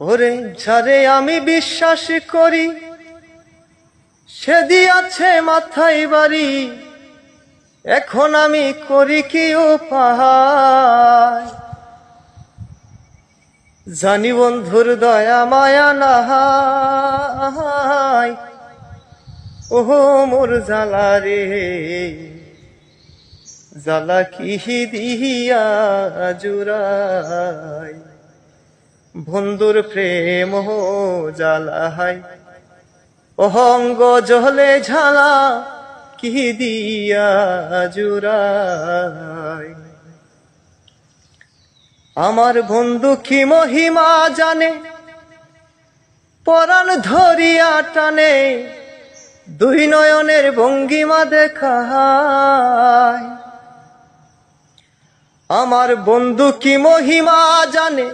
ওরে যারে আমি বিশ্বাস করি সে দিয়াছে মাথায় বাড়ি, এখন আমি করি কি উপায়? জানি বন্ধুর দয়া মায়া নাহাই, ওহো মোর জ্বালা রে, জ্বালা কি দিয়া জুড়াই। বন্ধুর প্রেম জ্বালাই, অহঙ্গ জলে ঝালা কি দিয়া জুড়াই। আমার বন্ধু কি মহিমা জানে, পরাণ ধরিয়া টানে, দুই নয়নের ভঙ্গিমা দেখায়। আমার বন্ধু কি মহিমা জানে,